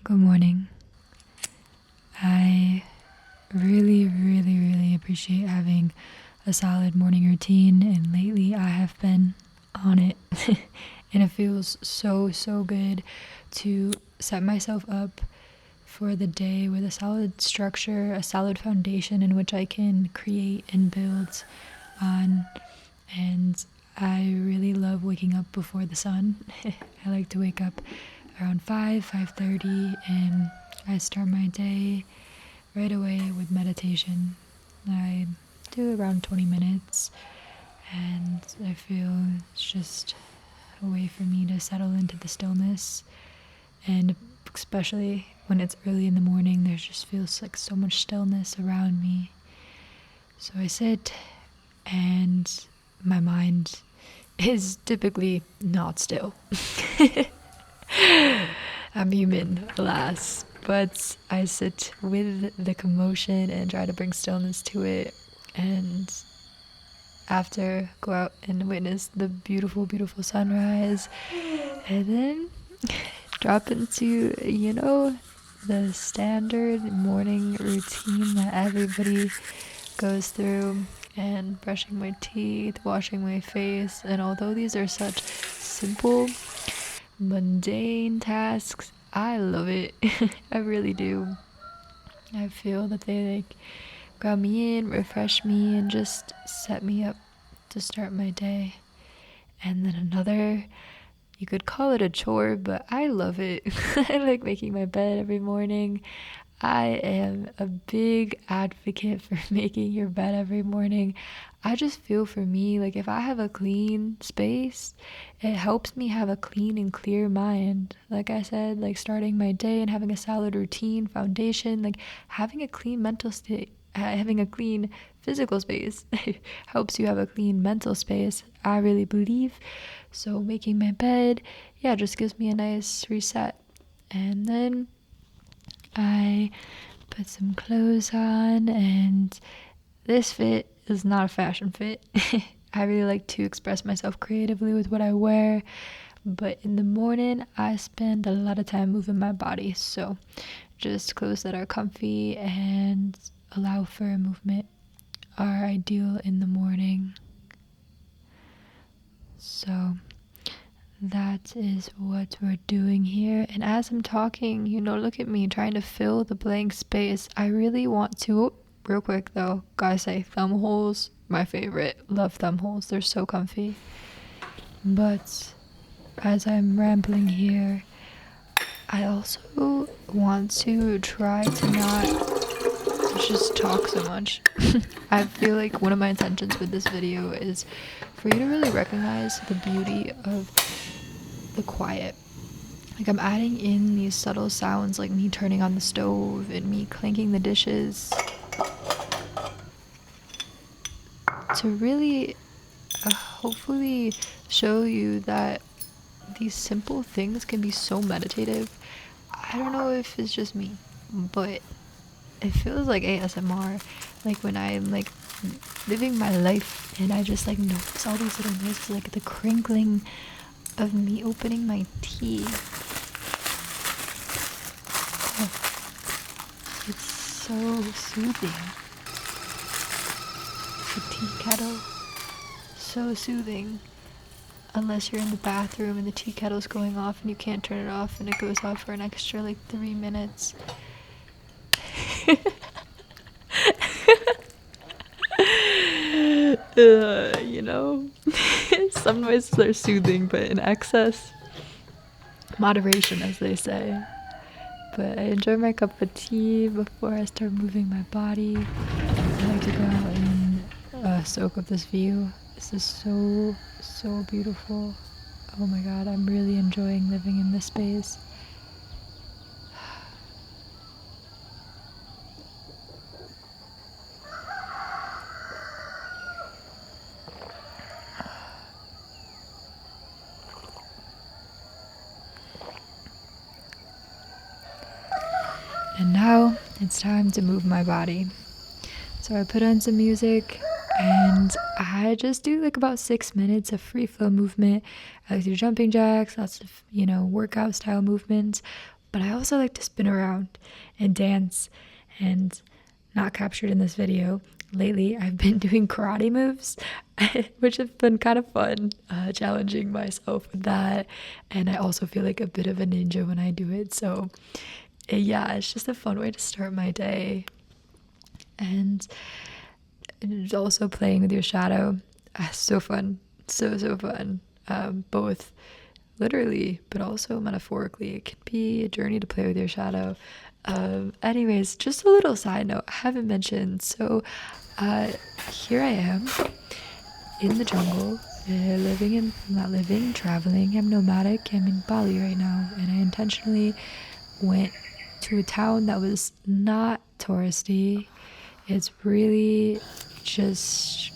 Good morning. I really appreciate having a solid morning routine, and lately I have been on it. And it feels so good to set myself up for the day with a solid structure, a solid foundation in which I can create and build on. And I really love waking up before the sun. I like to wake up around 5:30, and I start my day right away with meditation. I do around 20 minutes, and I feel it's just a way for me to settle into the stillness. And especially when it's early in the morning, there just feels like so much stillness around me. So I sit, and my mind is typically not still. I'm human, alas, but I sit with the commotion and try to bring stillness to it, and after go out and witness the beautiful sunrise, and then drop into the standard morning routine that everybody goes through, and brushing my teeth, washing my face. And although these are such simple, mundane tasks, I love it. I really do. I feel that they ground me in, refresh me, and just set me up to start my day. And then another, you could call it a chore, but I love it. I like making my bed every morning. I am a big advocate for making your bed every morning. I just feel, for me, like if I have a clean space, it helps me have a clean and clear mind. Like I said, like starting my day and having a solid routine foundation, like having a clean mental state, having a clean physical space helps you have a clean mental space, I really believe. So making my bed, just gives me a nice reset. And then I put some clothes on, and this fit is not a fashion fit. I really like to express myself creatively with what I wear, but in the morning I spend a lot of time moving my body, so just clothes that are comfy and allow for movement are ideal in the morning. So that is what we're doing here. And as I'm talking, look at me trying to fill the blank space. I really want to, real quick though, gotta say, thumb holes, my favorite. Love thumb holes, they're so comfy. But as I'm rambling here, I also want to try to not just talk so much. I feel like one of my intentions with this video is for you to really recognize the beauty of the quiet. Like, I'm adding in these subtle sounds, like me turning on the stove and me clanking the dishes, to really hopefully show you that these simple things can be so meditative. I don't know if it's just me, but it feels like ASMR, like when I'm like living my life and I just like notice all these little noises, like the crinkling of me opening my tea. Oh, it's so soothing. The tea kettle, so soothing. Unless you're in the bathroom and the tea kettle's going off and you can't turn it off, and it goes off for an extra like 3 minutes. Some noises are soothing, but in excess, moderation, as they say. But I enjoy my cup of tea before I start moving my body. I like to go out and soak up this view. This is so beautiful. Oh my god, I'm really enjoying living in this space. And now it's time to move my body. So I put on some music and I just do like about 6 minutes of free flow movement. I like to do jumping jacks, lots of, workout style movements. But I also like to spin around and dance, and not captured in this video. Lately, I've been doing karate moves, which have been kind of fun, challenging myself with that. And I also feel like a bit of a ninja when I do it. So yeah, it's just a fun way to start my day. And it's also playing with your shadow. So fun. So fun. Both literally, but also metaphorically. It can be a journey to play with your shadow. Anyways, just a little side note I haven't mentioned. So here I am in the jungle, traveling. I'm nomadic. I'm in Bali right now, and I intentionally went to a town that was not touristy. It's really just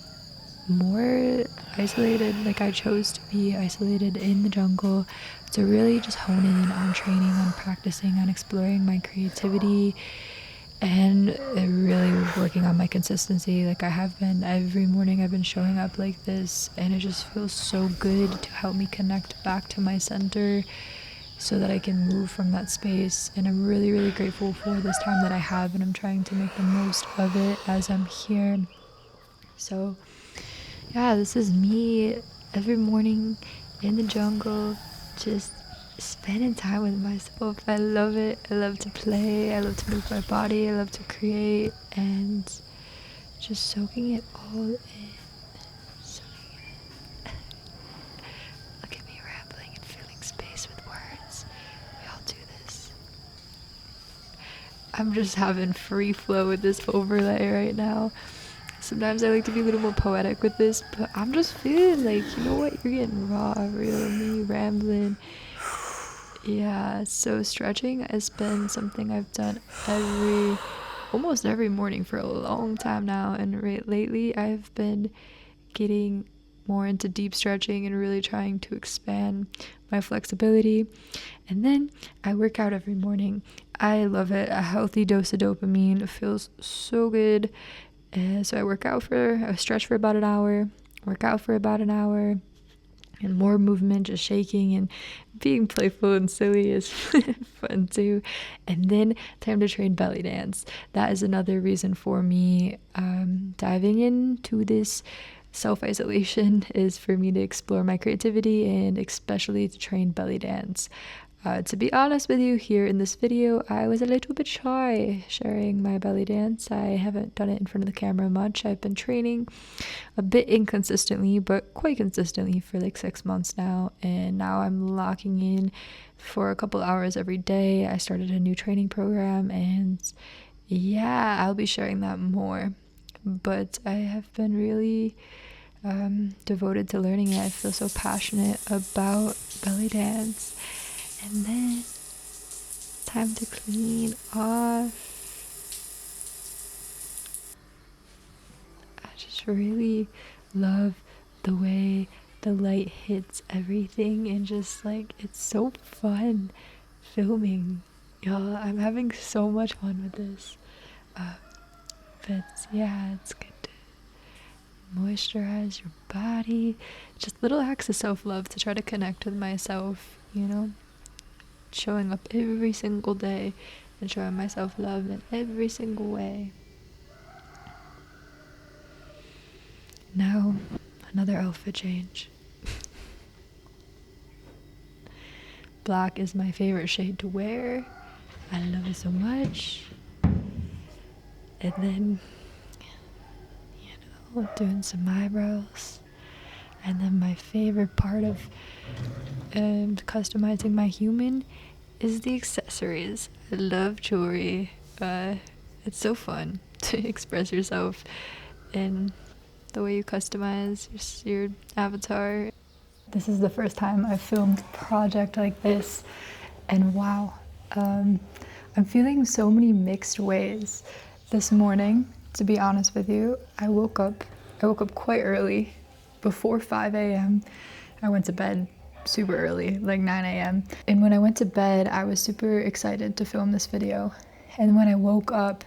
more isolated. Like, I chose to be isolated in the jungle to really just hone in on training, on practicing, on exploring my creativity, and really working on my consistency. Like, I have been every morning. I've been showing up like this, and it just feels so good to help me connect back to my center so that I can move from that space. And I'm really grateful for this time that I have, and I'm trying to make the most of it as I'm here. So yeah, this is me every morning in the jungle, just spending time with myself. I love it. I love to play. I love to move my body. I love to create, and just soaking it all in. Soaking it in. Look at me rambling and filling space with words. We all do this. I'm just having free flow with this overlay right now. Sometimes I like to be a little more poetic with this, but I'm just feeling like, you know what, you're getting raw, real, me rambling. Yeah, so stretching has been something I've done almost every morning for a long time now, and lately I've been getting more into deep stretching and really trying to expand my flexibility. And then I work out every morning. I love it. A healthy dose of dopamine. It feels so good. So I stretch for about an hour, work out for about an hour, and more movement, just shaking and being playful and silly is fun too. And then time to train belly dance. That is another reason for me diving into this self-isolation, is for me to explore my creativity and especially to train belly dance. To be honest with you, here in this video, I was a little bit shy sharing my belly dance. I haven't done it in front of the camera much. I've been training a bit inconsistently, but quite consistently for like 6 months now. And now I'm locking in for a couple hours every day. I started a new training program, and yeah, I'll be sharing that more. But I have been really devoted to learning it. I feel so passionate about belly dance. And then time to clean off. I just really love the way the light hits everything, and just like, it's so fun filming. Y'all, I'm having so much fun with this. But yeah, it's good to moisturize your body. Just little acts of self-love to try to connect with myself, you know? Showing up every single day and showing myself love in every single way. Now, another outfit change. Black is my favorite shade to wear. I love it so much. And then, doing some eyebrows. And then my favorite part of customizing my human is the accessories. I love jewelry. It's so fun to express yourself in the way you customize your avatar. This is the first time I've filmed a project like this, and wow, I'm feeling so many mixed ways. This morning, to be honest with you, I woke up quite early, before 5 a.m. I went to bed super early, like 9 a.m. And when I went to bed, I was super excited to film this video. And when I woke up,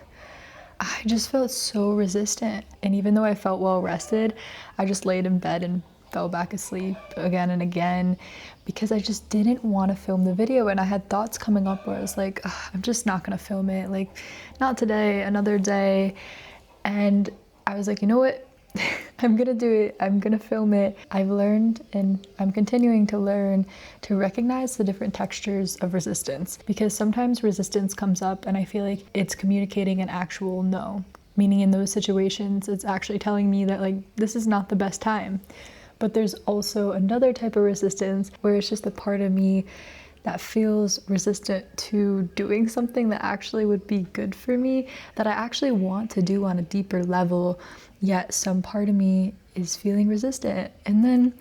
I just felt so resistant. And even though I felt well rested, I just laid in bed and fell back asleep again and again because I just didn't want to film the video. And I had thoughts coming up where I was like, I'm just not gonna film it, like not today, another day. And I was like, you know what? I'm gonna do it. I'm gonna film it. I've learned, and I'm continuing to learn, to recognize the different textures of resistance, because sometimes resistance comes up and I feel like it's communicating an actual no, meaning in those situations it's actually telling me that like this is not the best time. But there's also another type of resistance where it's just a part of me that feels resistant to doing something that actually would be good for me, that I actually want to do on a deeper level, yet some part of me is feeling resistant. And then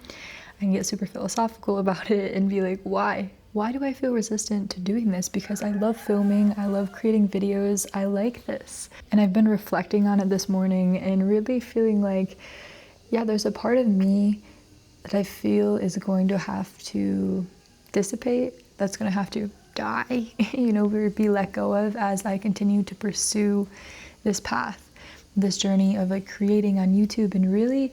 I can get super philosophical about it and be like, why? Why do I feel resistant to doing this? Because I love filming, I love creating videos, I like this. And I've been reflecting on it this morning and really feeling like, yeah, there's a part of me that I feel is going to have to dissipate, that's going to have to die, or be let go of as I continue to pursue this path, this journey of like creating on YouTube and really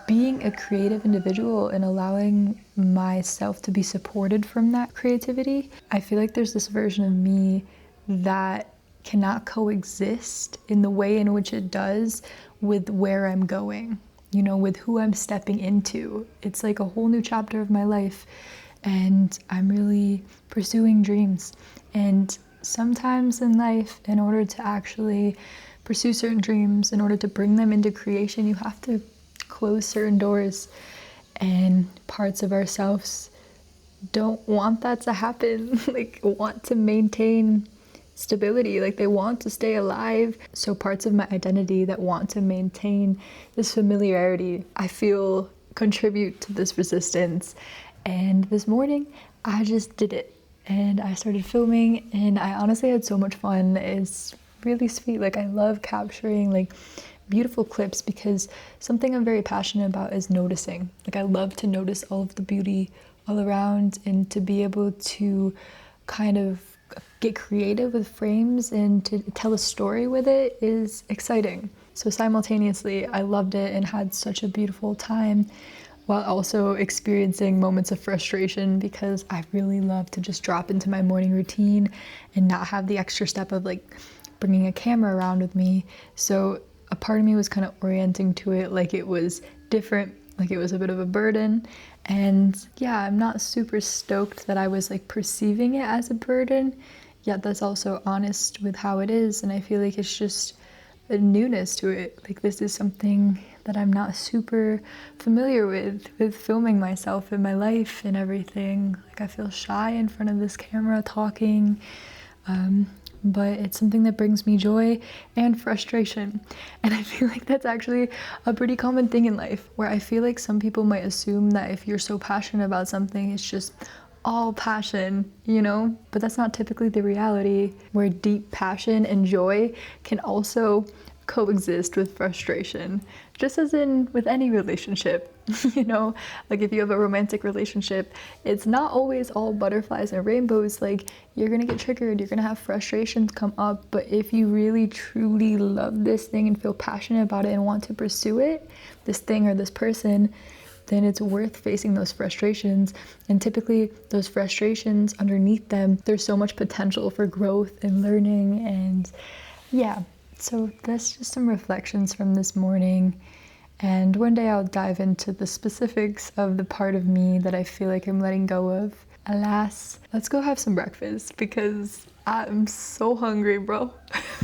being a creative individual and allowing myself to be supported from that creativity. I feel like there's this version of me that cannot coexist in the way in which it does with where I'm going, with who I'm stepping into. It's like a whole new chapter of my life. And I'm really pursuing dreams. And sometimes in life, in order to actually pursue certain dreams, in order to bring them into creation, you have to close certain doors. And parts of ourselves don't want that to happen, like want to maintain stability, like they want to stay alive. So parts of my identity that want to maintain this familiarity, I feel contribute to this resistance. And this morning, I just did it. And I started filming, and I honestly had so much fun. It's really sweet. Like, I love capturing, like, beautiful clips because something I'm very passionate about is noticing. Like, I love to notice all of the beauty all around, and to be able to kind of get creative with frames and to tell a story with it is exciting. So simultaneously, I loved it and had such a beautiful time, while also experiencing moments of frustration because I really love to just drop into my morning routine and not have the extra step of like bringing a camera around with me. So a part of me was kind of orienting to it like it was different, like it was a bit of a burden. And yeah, I'm not super stoked that I was like perceiving it as a burden, yet that's also honest with how it is. And I feel like it's just a newness to it. Like, this is something that I'm not super familiar with filming myself in my life and everything. Like, I feel shy in front of this camera talking, but it's something that brings me joy and frustration. And I feel like that's actually a pretty common thing in life, where I feel like some people might assume that if you're so passionate about something, it's just all passion, but that's not typically the reality, where deep passion and joy can also coexist with frustration, just as in with any relationship. Like if you have a romantic relationship, it's not always all butterflies and rainbows. Like, you're gonna get triggered, you're gonna have frustrations come up, but if you really truly love this thing and feel passionate about it and want to pursue it, this thing or this person, then it's worth facing those frustrations. And typically those frustrations, underneath them, there's so much potential for growth and learning. And yeah, so that's just some reflections from this morning. And one day I'll dive into the specifics of the part of me that I feel like I'm letting go of. Alas, let's go have some breakfast because I'm so hungry, bro.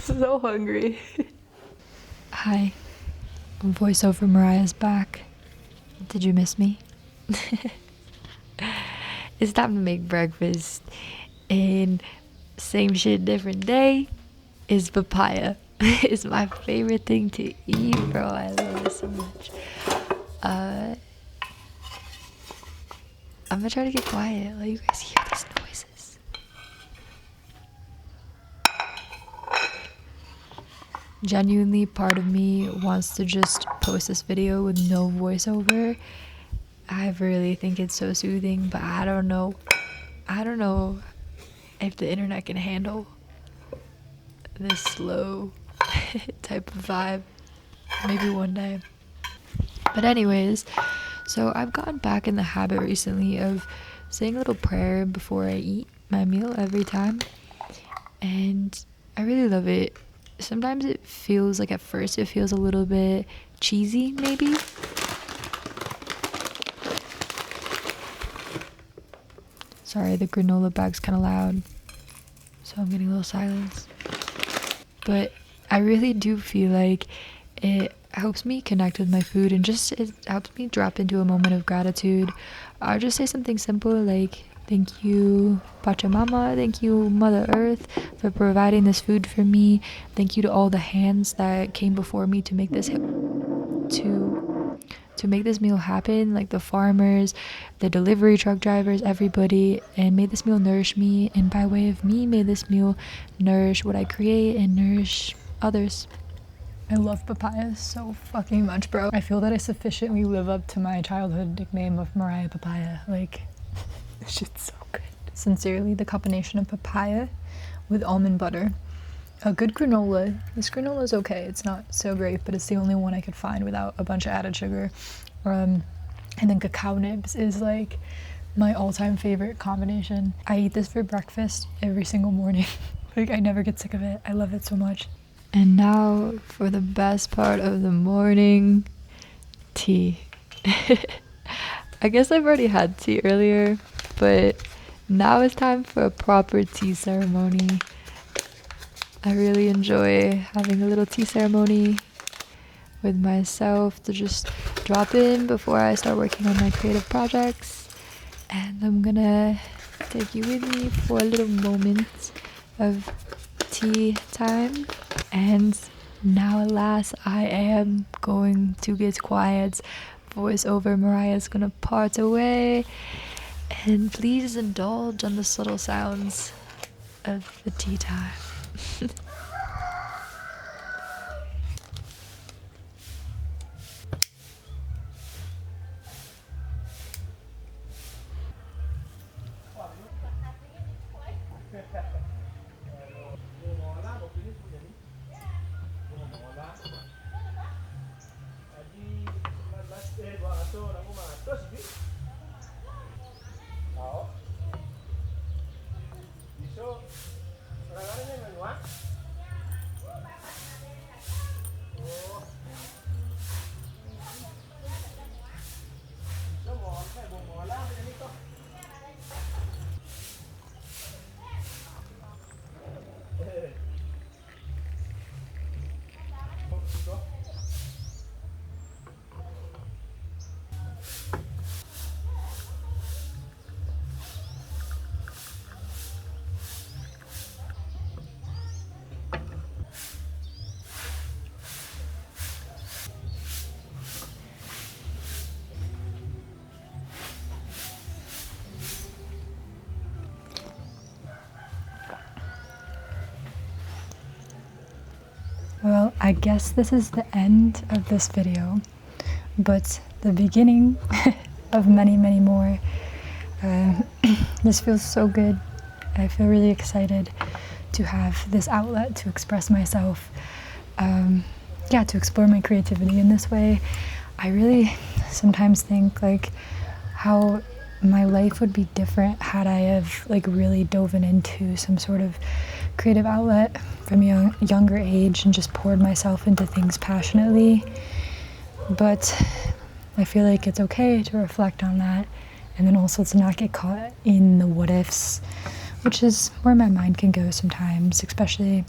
So hungry. Hi, voiceover Mariah's back. Did you miss me? It's time to make breakfast. And same shit, different day is papaya. It's my favorite thing to eat, bro. I love it so much. I'm gonna try to get quiet. Let you guys hear these noises. Genuinely, part of me wants to just post this video with no voiceover. I really think it's so soothing, but I don't know if the internet can handle this slow type of vibe. Maybe one day. But anyways, So I've gotten back in the habit recently of saying a little prayer before I eat my meal every time, and I really love it. Sometimes it feels like, at first it feels a little bit cheesy maybe. Sorry, the granola bag's kind of loud, so I'm getting a little silence. But I really do feel like it helps me connect with my food, and just it helps me drop into a moment of gratitude. I'll just say something simple like, thank you Pachamama, thank you Mother Earth for providing this food for me. Thank you to all the hands that came before me to make this meal happen, like the farmers, the delivery truck drivers, everybody, and may this meal nourish me, and by way of me, may this meal nourish what I create and nourish others. I love papaya so fucking much, bro. I feel that I sufficiently live up to my childhood nickname of Mariah Papaya. Like, this shit's so good. Sincerely, the combination of papaya with almond butter. A good granola. This granola is okay. It's not so great, but it's the only one I could find without a bunch of added sugar. And then cacao nibs is like my all-time favorite combination. I eat this for breakfast every single morning. Like, I never get sick of it. I love it so much. And now for the best part of the morning, tea. I guess I've already had tea earlier, but now it's time for a proper tea ceremony. I really enjoy having a little tea ceremony with myself to just drop in before I start working on my creative projects. And I'm gonna take you with me for a little moment of tea time. And now at last I am going to get quiet. Voiceover Mariah's gonna part away, and please indulge on the subtle sounds of the tea time. Well, I guess this is the end of this video, but the beginning of many, many more. This feels so good. I feel really excited to have this outlet to express myself, to explore my creativity in this way. I really sometimes think like how my life would be different had I have like really dove into some sort of creative outlet from a younger age and just poured myself into things passionately. But I feel like it's okay to reflect on that, and then also to not get caught in the what ifs, which is where my mind can go sometimes. Especially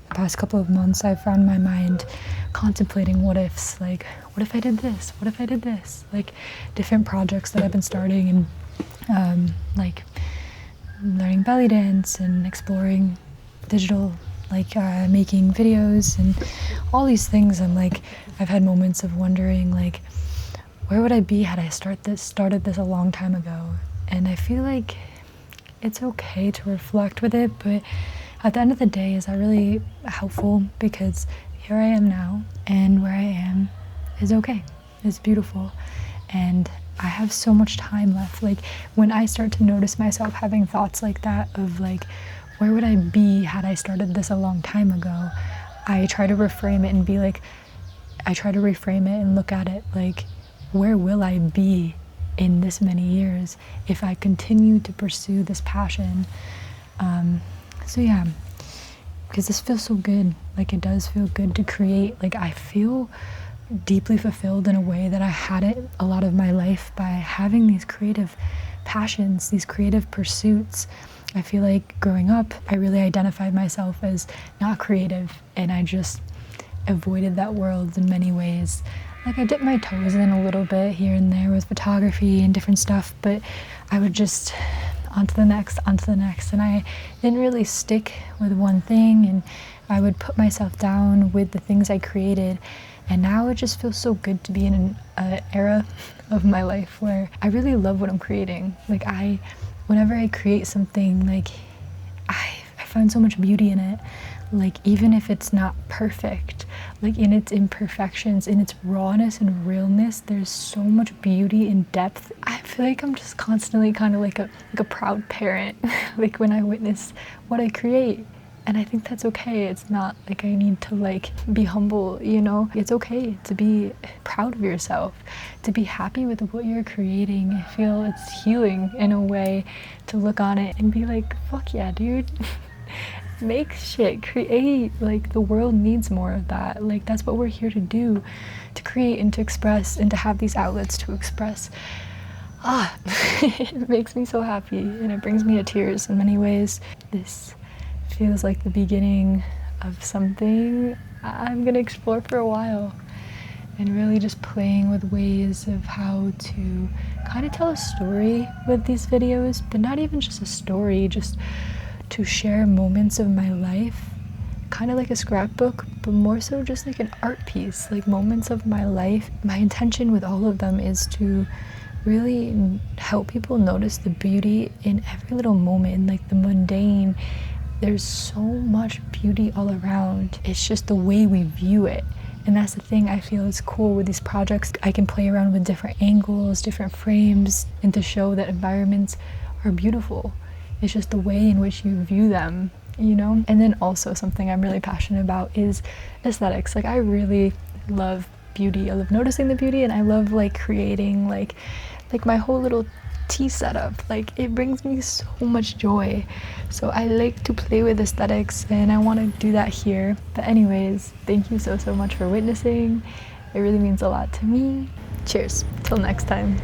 the past couple of months, I've found my mind contemplating what ifs, like what if I did this, what if I did this, like different projects that I've been starting, and like learning belly dance and exploring digital, like making videos and all these things. I've had moments of wondering, like, where would I be had I started this a long time ago? And I feel like it's okay to reflect with it, but at the end of the day, is that really helpful? Because here I am now, and where I am is okay. It's beautiful, and I have so much time left. Like, when I start to notice myself having thoughts like that of like, where would I be had I started this a long time ago? I try to reframe it and look at it like, where will I be in this many years if I continue to pursue this passion? So yeah, because this feels so good. Like, it does feel good to create. Like, I feel deeply fulfilled in a way that I hadn't a lot of my life by having these creative passions, these creative pursuits. I feel like growing up, I really identified myself as not creative, and I just avoided that world in many ways. Like, I dipped my toes in a little bit here and there with photography and different stuff, but I would just onto the next, and I didn't really stick with one thing, and I would put myself down with the things I created. And now it just feels so good to be in an era of my life where I really love what I'm creating. Like, whenever I create something, like, I find so much beauty in it. Like, even if it's not perfect, like, in its imperfections, in its rawness and realness, there's so much beauty and depth. I feel like I'm just constantly kind of like a proud parent, like, when I witness what I create. And I think that's okay. It's not like I need to, like, be humble, you know? It's okay to be proud of yourself, to be happy with what you're creating. I feel it's healing in a way to look on it and be like, fuck yeah, dude. Make shit, create. Like, the world needs more of that. Like, that's what we're here to do, to create and to express and to have these outlets to express. It makes me so happy, and it brings me to tears in many ways. This feels like the beginning of something I'm gonna explore for a while, and really just playing with ways of how to kind of tell a story with these videos, but not even just a story, just to share moments of my life, kind of like a scrapbook, but more so just like an art piece, like moments of my life. My intention with all of them is to really help people notice the beauty in every little moment, like the mundane. There's so much beauty all around. It's just the way we view it. And that's the thing I feel is cool with these projects. I can play around with different angles, different frames, and to show that environments are beautiful. It's just the way in which you view them, you know? And then also something I'm really passionate about is aesthetics. Like, I really love beauty. I love noticing the beauty, and I love, like, creating, like my whole little tea setup. Like, it brings me so much joy. So I like to play with aesthetics, and I want to do that here. But anyways, thank you so much for witnessing. It really means a lot to me. Cheers. Till next time.